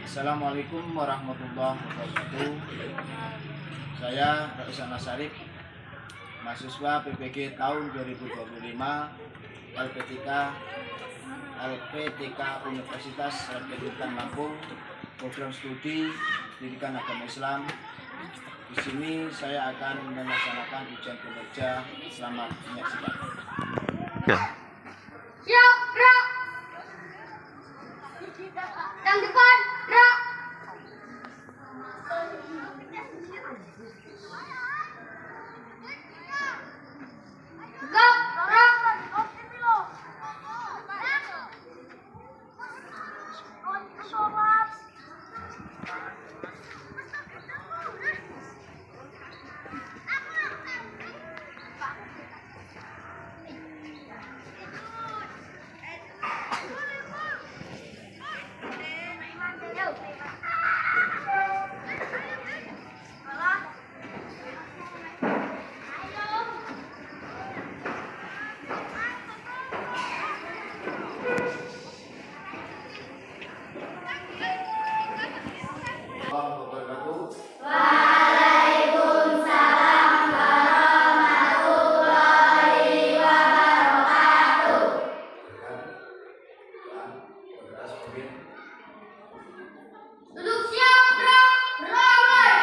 Assalamualaikum warahmatullahi wabarakatuh. Saya Raisa Nasarif, mahasiswa PPG tahun 2025 LPTK Universitas Rakyat Intan Lampung, program studi pendidikan agama Islam. Di sini saya akan melaksanakan ujian kinerja. Selamat menyaksikan. Siap, gerak. Yang depan, gerak. Tegap, gerak. Duduk siap, gerak. Beramai.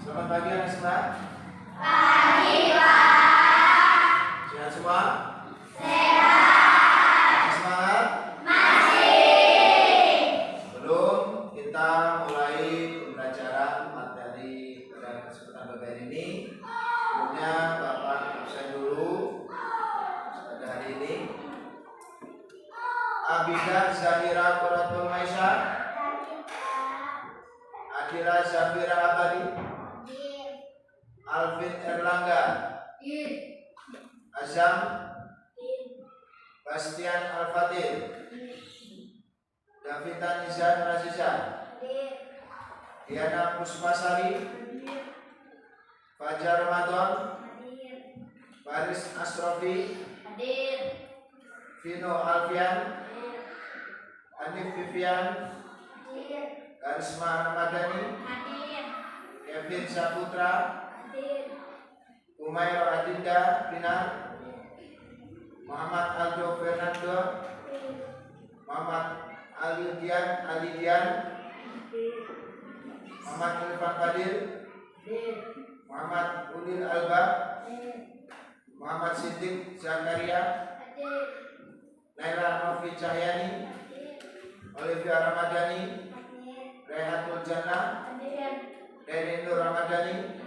Selamat pagi anak semua. Pagi, Pak. Sehat semua? Sehat. Masih semangat? Masih. Sebelum kita mulai pembelajaran materi pada kesempatan bagian ini, sebelumnya Bapak absen dulu pada hari ini. Abidah Zahira Quratul Maisha, Adira Zafira Abadi, Alvin Erlangga, Azam, Bastian Al-Fatih, Davita Nizar Raziza, Diana Puspasari, Fajar Ramadan, Baris Asrofi, Vino Alfian, Hanif Vivian, Karisma Ramadhani, Kevin Saputra, Umair Adinda Pinar, Muhammad Aldo Fernando, Muhammad Alidian, Muhammad Irfan Fadil, Muhammad Udil Alba, Muhammad Siddiq Zakaria, Naira Novi Cahyani, Olivia Ramadhani, Rehatul Jannah, Derin Nur Ramadhani,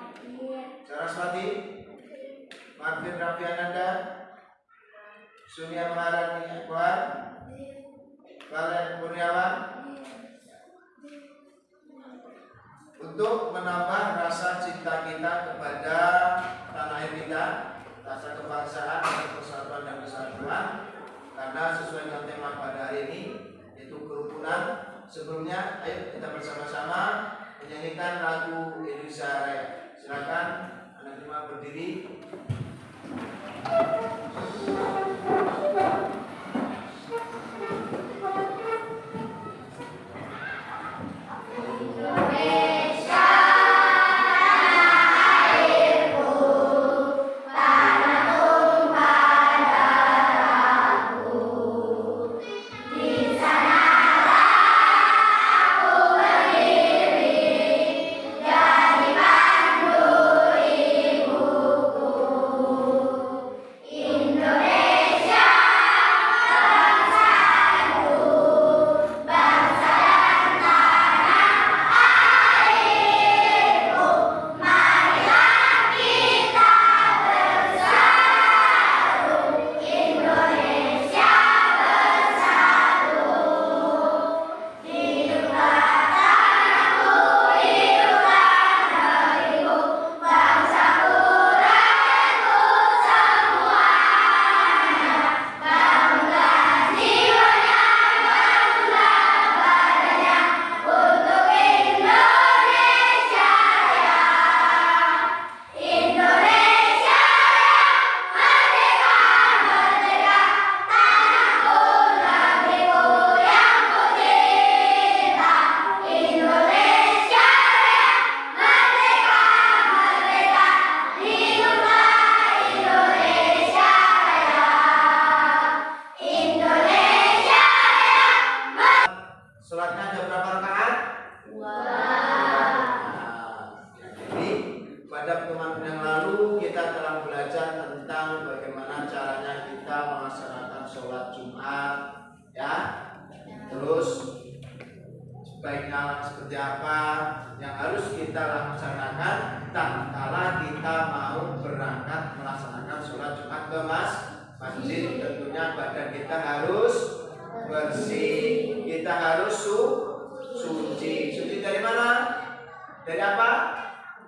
Saraswati, Marvin Raffiananda, Sunia Maharani Ekuar, Valen Kurniawan. Untuk menambah rasa cinta kita kepada tanah air kita, rasa kebangsaan dan persatuan dan kesatuan, karena sesuai dengan tema pada hari ini yaitu kerukunan. Sebelumnya, ayo kita bersama-sama menyanyikan lagu Indonesia Raya. Silakan anak lima berdiri. Di sana sholat Jumat, ya. Terus sebaiknya seperti apa yang harus kita laksanakan tatkala kita mau berangkat melaksanakan sholat Jumat ke masjid. Tentunya badan kita harus bersih, kita harus suci. Suci dari mana? Dari apa?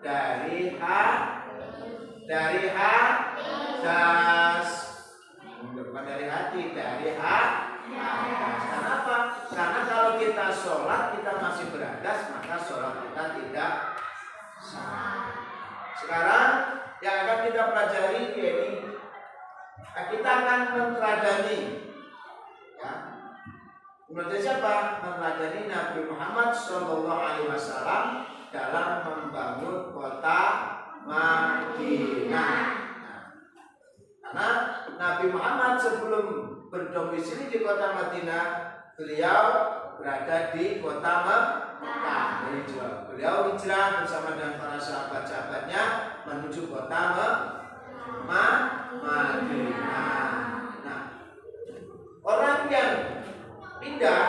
Dari hadas. Bukan dari hati, dari hadas. Kenapa? Karena kalau kita sholat kita masih berhadas, maka sholat kita tidak sah. Sekarang yang akan kita pelajari yaitu kita akan meneladani, ya. Meneladani siapa? Meneladani Nabi Muhammad SAW dalam membangun kota Madinah. Karena Nabi Muhammad sebelum berdomisili di kota Madinah, beliau berada di kota Mekah. Beliau hijrah bersama dengan para sahabat-sahabatnya menuju kota Madinah. Nah, orang yang pindah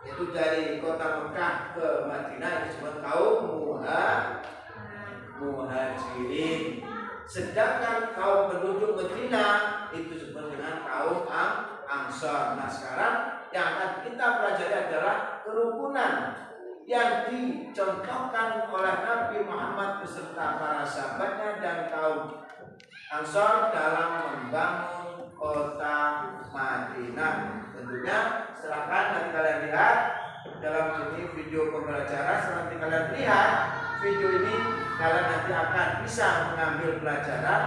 yaitu dari kota Mekah ke Madinah disebut kaum muhajirin. Sedangkan kaum penduduk Madinah itu disebut dengan kaum Ansor. Nah, sekarang yang akan kita pelajari adalah kerukunan yang dicontohkan oleh Nabi Muhammad beserta para sahabatnya dan kaum Ansor dalam membangun kota Madinah. Tentunya silakan nanti kalian lihat dalam ini video pembelajaran. Setelah nanti kalian lihat video ini, kalian nanti akan bisa mengambil pelajaran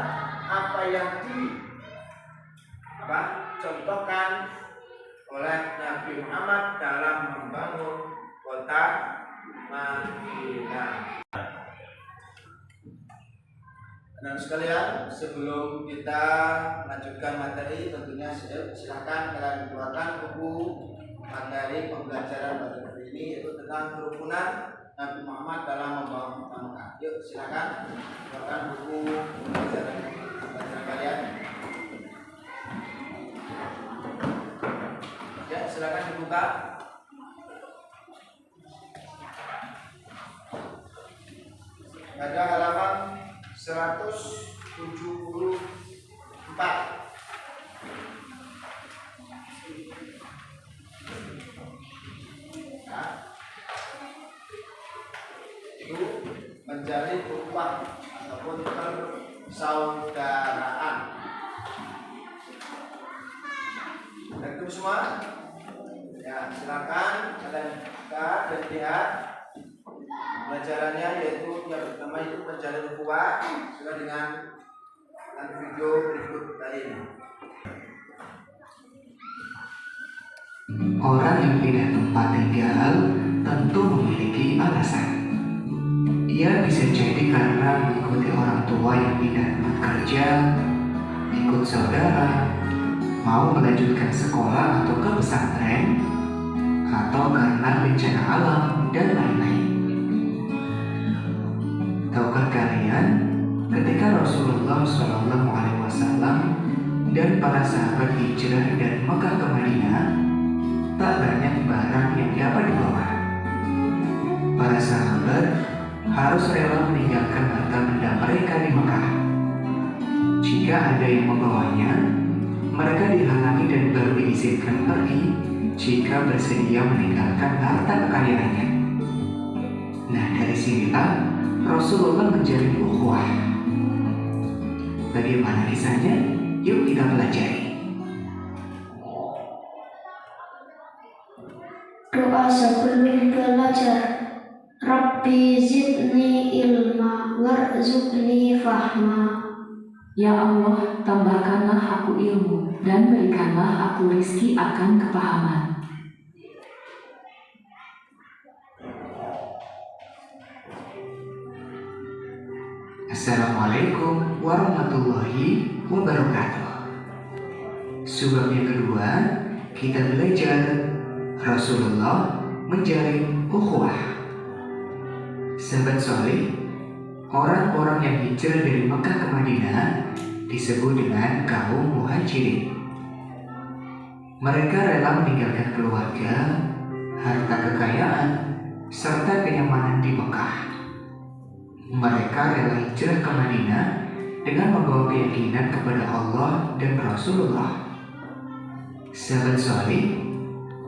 apa yang dicontohkan oleh Nabi Muhammad dalam membangun kota Madinah. Dan sekalian, sebelum kita lanjutkan materi, tentunya silakan kalian keluarkan buku materi pembelajaran pada hari ini, yaitu tentang kerukunan Nabi Muhammad dalam membangun kota Mekah. Yuk, silakan keluarkan buku pembelajaran kalian. Ya, silakan dibuka. Ada halaman 174. Nah, itu menjalin ukhuwah ataupun persaudaraan. Itu semua. Ya, silakan kalian buka dan lihat pelajarannya, yaitu yang pertama itu menjalin ukhuwah sesuai dengan video berikut kali ini. Orang yang pindah tempat tinggal tentu memiliki alasan. Ia bisa jadi karena mengikuti orang tua yang pindah tempat kerja, ikut saudara, mau melanjutkan sekolah atau ke pesantren, atau karena bencana alam dan lain-lain. Tahukah kalian, ketika Rasulullah SAW dan para sahabat hijrah dari Mekah ke Madinah, tak banyak barang yang dapat dibawa. Para sahabat harus rela meninggalkan harta benda mereka di Mekah. Jika ada yang membawanya, mereka dihalangi dan baru diizinkan pergi jika bersedia meninggalkan harta kekayaannya. Nah, dari sinilah Rasulullah menjalin ukhuwah. Bagaimana kisahnya? Yuk kita pelajari. Doa sebelum belajar. Rabbi zidni ilma warzuqni fahma. Ya Allah, tambahkanlah aku ilmu dan berikanlah aku rizki akan kepahaman. Assalamualaikum warahmatullahi wabarakatuh. Sebab yang kedua, kita belajar Rasulullah menjalin ukhuwah. Sahabat soleh, orang-orang yang hijrah dari Mekah ke Madinah disebut dengan kaum muhajirin. Mereka rela meninggalkan keluarga, harta kekayaan, serta kenyamanan di Mekah. Mereka rela hijrah ke Madinah dengan membawa keyakinan kepada Allah dan Rasulullah. Sahabat soleh,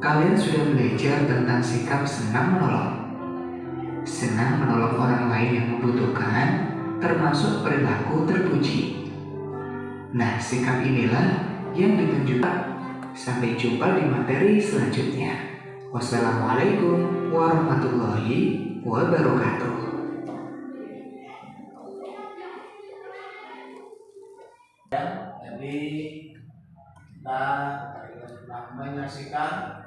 kalian sudah belajar tentang sikap senang menolong orang lain yang membutuhkan, termasuk perilaku terpuji. Nah, sikap inilah yang ditunjukkan. Sampai jumpa di materi selanjutnya. Wassalamualaikum warahmatullahi wabarakatuh. Jadi kita telah menyaksikan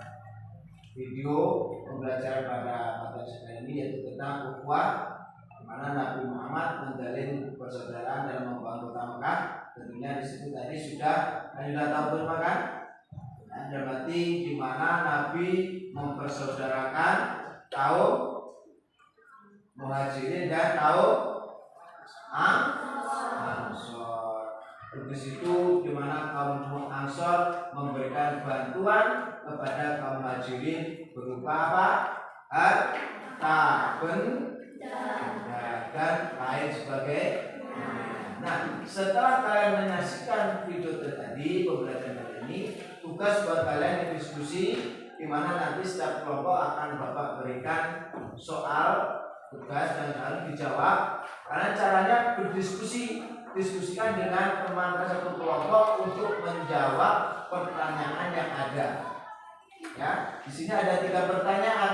video pembelajaran pada materi ini, yaitu tentang ukhuwah, di mana Nabi Muhammad menjalin persaudaraan dalam membangun kota Mekah. Tentunya di situ tadi sudah tahu kan? Berarti di mana Nabi mempersaudarakan kaum Muhajirin dan kaum Ansor. Di situ di mana kaum Ansor memberikan bantuan kepada kaum Muhajirin berupa apa? Harta, benda, dan lain sebagainya. Nah, setelah kalian menyaksikan video tadi, pembelajaran kali ini, tugas buat kalian diskusi, di mana nanti setiap kelompok akan Bapak berikan soal, tugas, dan harus dijawab. Karena caranya diskusikan dengan teman satu kelompok untuk menjawab pertanyaan yang ada. Ya, di sini ada 3 pertanyaan.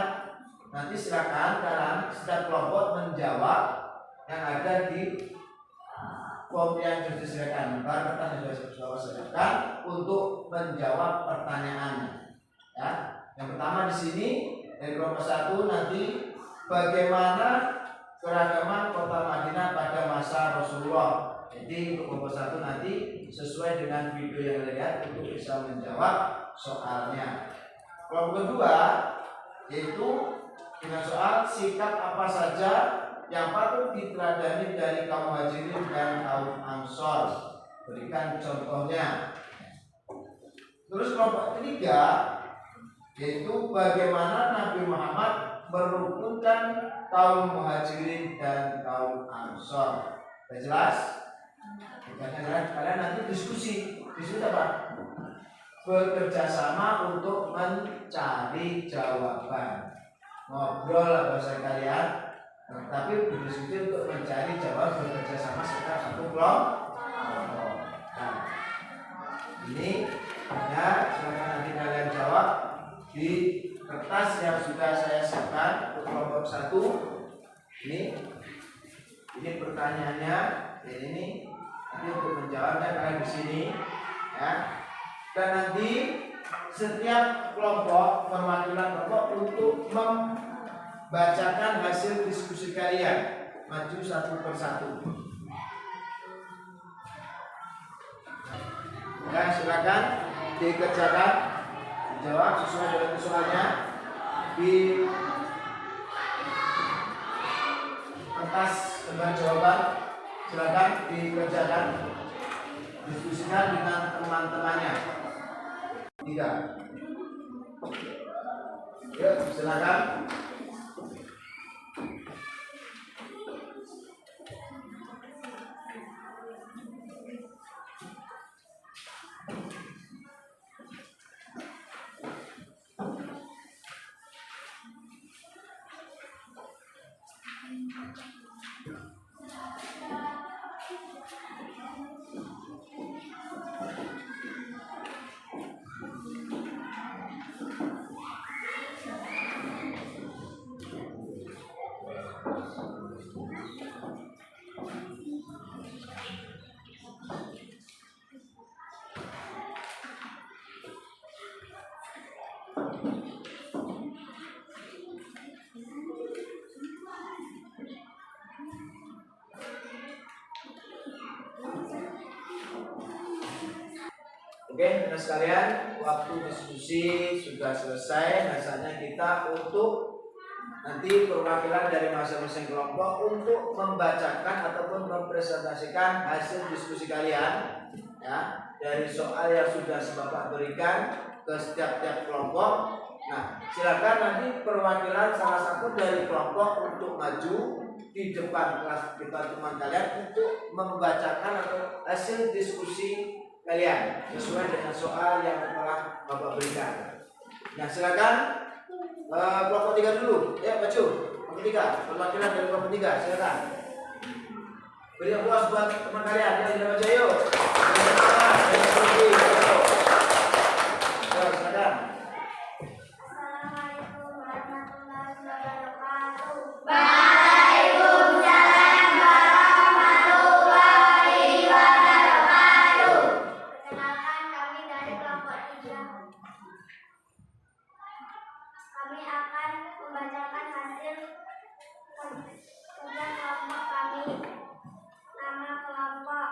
Nanti silakan kalian setiap kelompok menjawab yang ada di form yang sudah disediakan, kertas yang sudah disediakan untuk menjawab pertanyaannya. Ya, yang pertama di sini dari kelompok 1 nanti bagaimana keragaman kota Madinah pada masa Rasulullah. Jadi untuk kelompok 1 nanti sesuai dengan video yang dilihat untuk bisa menjawab soalnya. Kelompok kedua yaitu dengan soal sikap apa saja yang patut diteladani dari kaum Muhajirin dan kaum Ansor. Berikan contohnya. Terus kelompok ketiga yaitu bagaimana Nabi Muhammad merukunkan kaum Muhajirin dan kaum Ansor. Sudah jelas? Kalian nanti diskusi apa? Bekerja sama untuk mencari jawaban. Ngobrol bahasa kalian, tapi berdiskusi untuk mencari jawaban, bekerja sama sekitar satu kelompok. Nah, ini ya, silakan nanti kalian jawab di kertas yang sudah saya siapkan untuk kelompok 1. Ini pertanyaannya, dan ini nanti untuk menjawabnya kalian di sini, ya. Dan nanti setiap kelompok, perwakilan kelompok untuk membacakan hasil diskusi kalian, maju satu persatu. Ya, silakan dikerjakan, dijawab sesuai dengan soalnya di kertas tentang jawaban. Silakan dikerjakan, diskusikan dengan teman-temannya. 3. Yuk, silakan. Oke, teman sekalian, waktu diskusi sudah selesai. Rasanya kita untuk nanti perwakilan dari masing-masing kelompok untuk membacakan ataupun mempresentasikan hasil diskusi kalian. ya, dari soal yang sudah si Bapak berikan ke setiap kelompok. Nah, silakan nanti perwakilan salah satu dari kelompok untuk maju di depan kelas teman kalian untuk membacakan atau hasil diskusi kalian sesuai dengan soal yang telah Bapak berikan. Nah, silakan kelompok 3 dulu. Ya, maju. Kelompok 3, perwakilan dari kelompok 3, silakan. Beri aplaus buat teman kalian yang sudah maju, yuk. Silakan. Assalamualaikum warahmatullahi wabarakatuh. Waalaikumsalam warahmatullahi wabarakatuh. Perkenalkan, kami dari kelompok 3. Kami akan membacakan hasil kerja kelompok kami. Nama kelompok: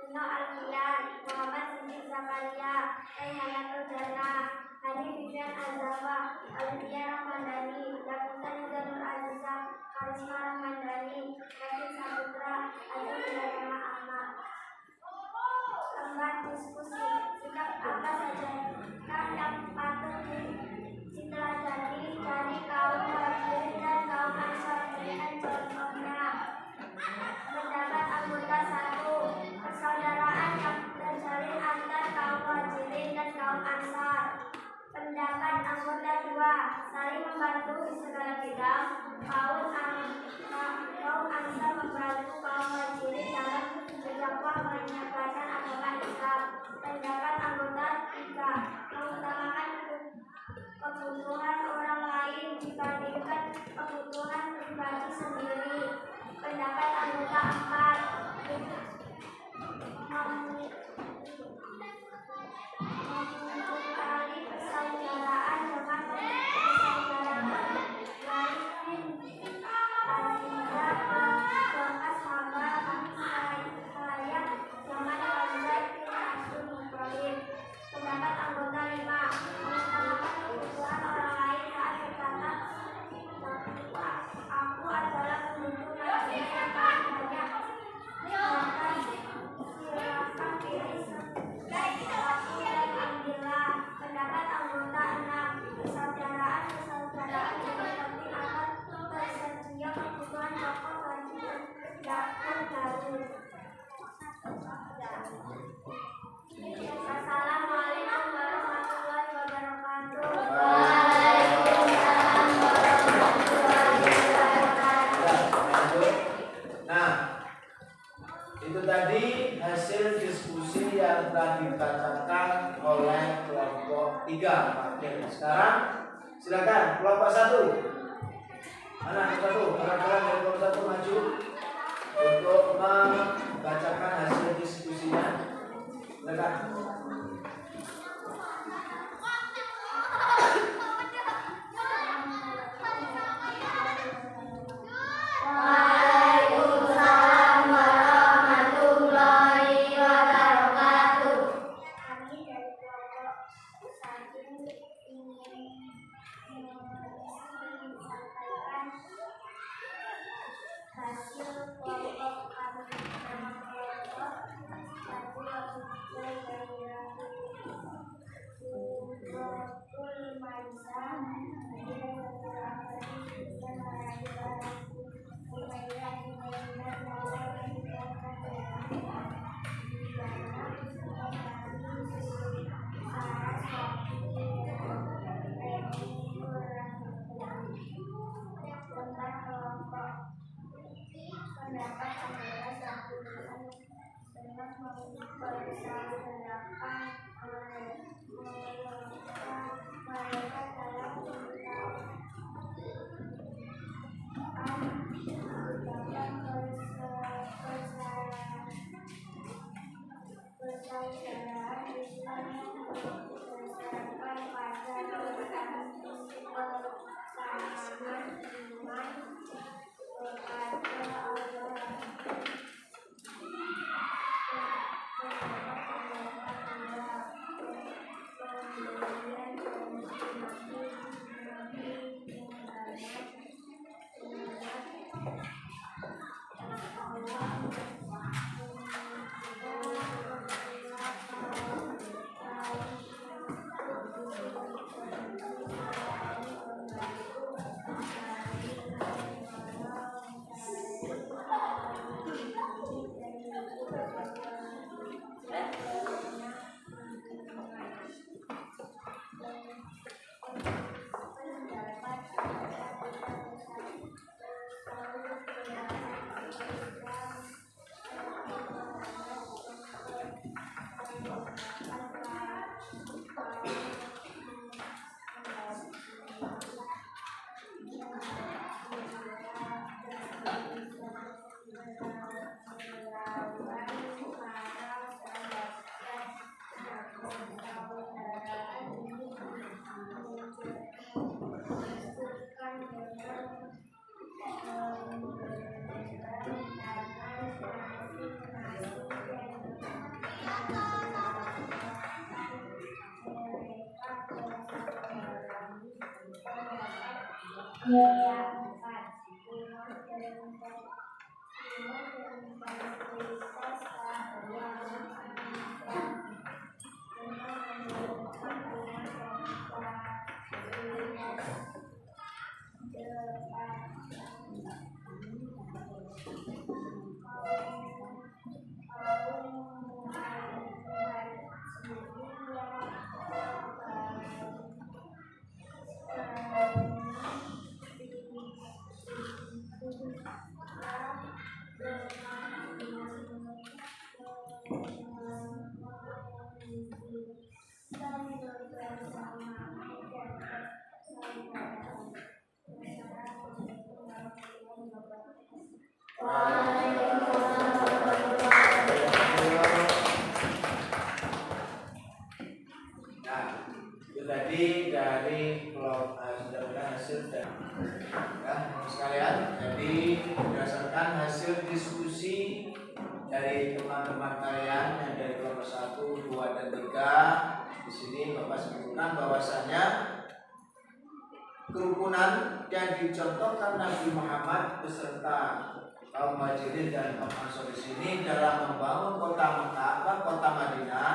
Nino Alfian, Muhammad Siddiq Zakaria, Rayhanatul Jannah, Hadi Vivian Azaba, Alfian Rahmandani, Davuta Nizamul Azizah, Karisma Rahmandani, Kevin Saputra, Azul Hidayatullah Ahmad. Lembar diskusi: sikap apa saja yang patut diteladani dari kaum muhajirin dan kaum ansor? Berikan contohnya. Pendapat anggota 1, persaudaraan yang terjalin antar kaum muhajirin dan kaum ansor. Pendapat anggota 2, saling membantu di segala bidang. Kaum ansor membantu kaum muhajirin dalam berdakwah menyebarkan agama Islam. Pendapat anggota 3, mengutamakan kebutuhan orang lain dibandingkan kebutuhan pribadi sendiri. Pendapat anggota 4, memutari persaudaraan dengan persaudaraan lain. Azizah bekas hamba saya zaman Razak bin Abdul Muthalib. Pendapat anggota 5, mengutamakan kebutuhan orang lain saat berkata, aku adalah penduduk Madinah yang paling banyak. Maka silakan pilih satu dan ambillah. Pendapat anggota 6, persaudaraan yang penting akan tersedia kebutuhan pokok bagi dapur baru. Assalamualaikum warahmatullahi wabarakatuh. Waalaikumsalam warahmatullahi wabarakatuh. Nah, itu tadi hasil diskusi yang telah dibacakan oleh kelompok 3. Oke, sekarang silakan kelompok 1. Mana kelompok 1? Perwakilan dari kelompok 1 maju untuk membacakan hasil diskusinya. Silakan. Waalaikumsalam warahmatullahi wabarakatuh. Kami dari kelompok 1 ingin menyampaikan hasil kelompok kami. Nama kelompok 1 Abdul Jaya Nah, itu tadi dari hasil dan sekalian. Jadi berdasarkan hasil diskusi dari teman-teman kalian yang dari kelompok 1, 2, dan 3, di sini Bapak sebutkan bahwasanya kerukunan yang dicontohkan Nabi Muhammad beserta kaum Muhajirin dan kaum Ansor di sini dalam membangun kota Mekah, kota Madinah,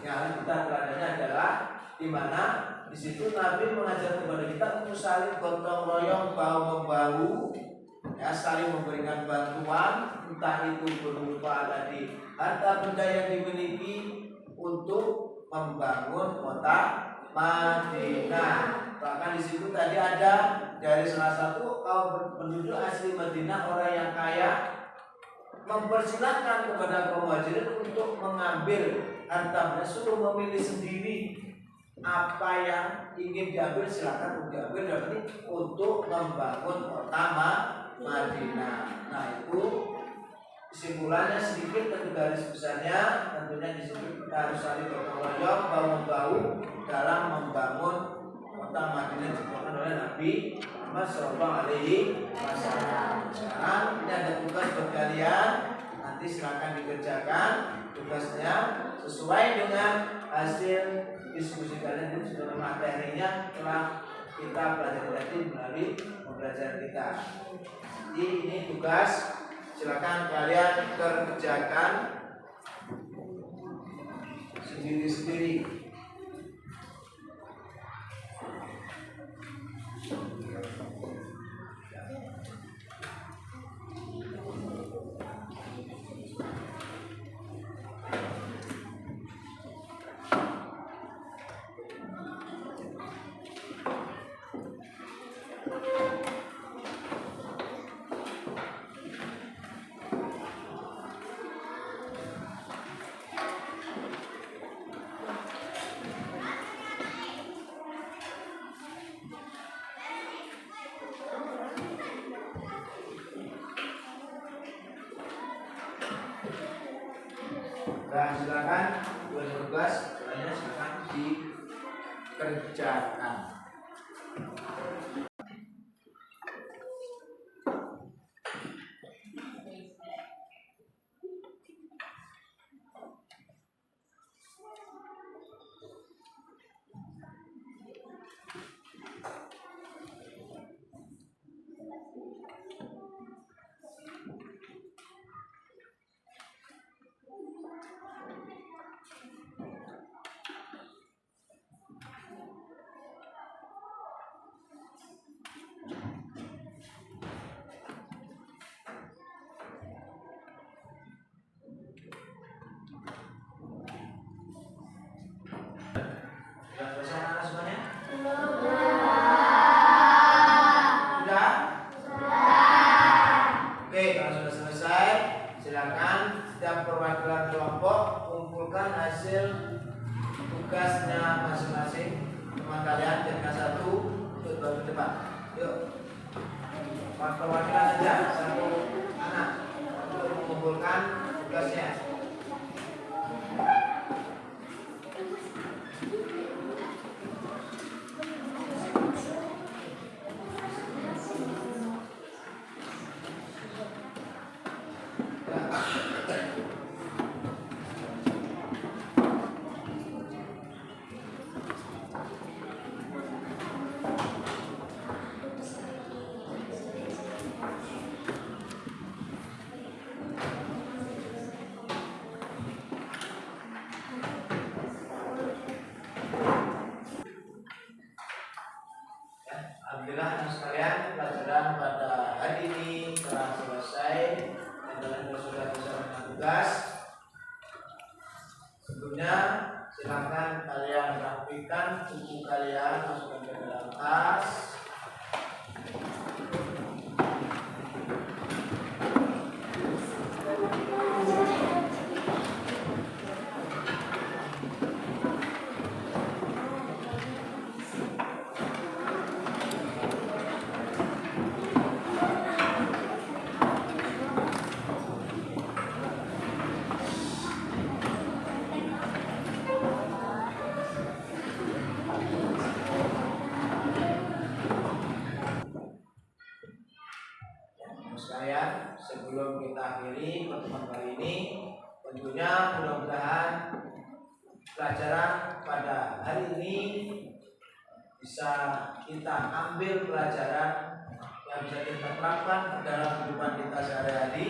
yang harus kita teladani adalah di mana di situ Nabi mengajar kepada kita untuk saling gotong royong, bahu membahu, ya, saling memberikan bantuan, entah itu berupa tadi harta benda yang dimiliki untuk membangun kota Madinah. Bahkan di situ tadi ada dari salah satu kaum penduduk asli Madinah, orang yang kaya, mempersilahkan kepada kaum Muhajirin untuk mengambil harta benda, suruh memilih sendiri apa yang ingin diambil, silakan untuk diambil dan ini untuk membangun kota Madinah. Nah, itu kesimpulannya sedikit, tentu garis besarnya tentunya di sini kita harus saling gotong royong, bahu membahu dalam membangun kota Madinah diciptakan oleh Nabi Muhammad SAW. Sekarang ini ada tugas buat kalian, nanti silakan dikerjakan tugasnya sesuai dengan hasil diskusi kalian. Ini sudah materinya telah kita pelajari tadi melalui pembelajaran kita. Jadi ini tugas, silakan kalian kerjakan sendiri-sendiri. Nah, silakan tugas silakan dikerjakan. Perwakilan kelompok kumpulkan hasil tugasnya masing-masing teman kalian, jadikan satu untuk bawa ke depan. Yuk, perwakilan saja satu anak untuk mengumpulkan tugasnya. Alhamdulillah anak sekalian, pelajaran pada hari ini telah selesai dan sudah selesai tugas. Sebelumnya silakan kalian rapikan buku kalian, masukkan ke dalam tas. Sekalian, sebelum kita akhiri pertemuan kali ini, tentunya mudah-mudahan pelajaran pada hari ini bisa kita ambil pelajaran yang bisa kita terapkan dalam kehidupan kita sehari-hari,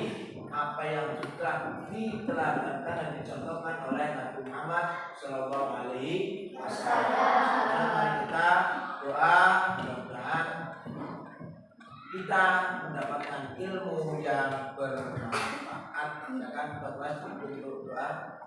apa yang sudah diteladankan dan dicontohkan oleh Nabi Muhammad Shallallahu Alaihi Wasallam. Mari kita doa, mudah-mudahan kita mendapatkan ilmu yang bermanfaat. Silakan untuk doa.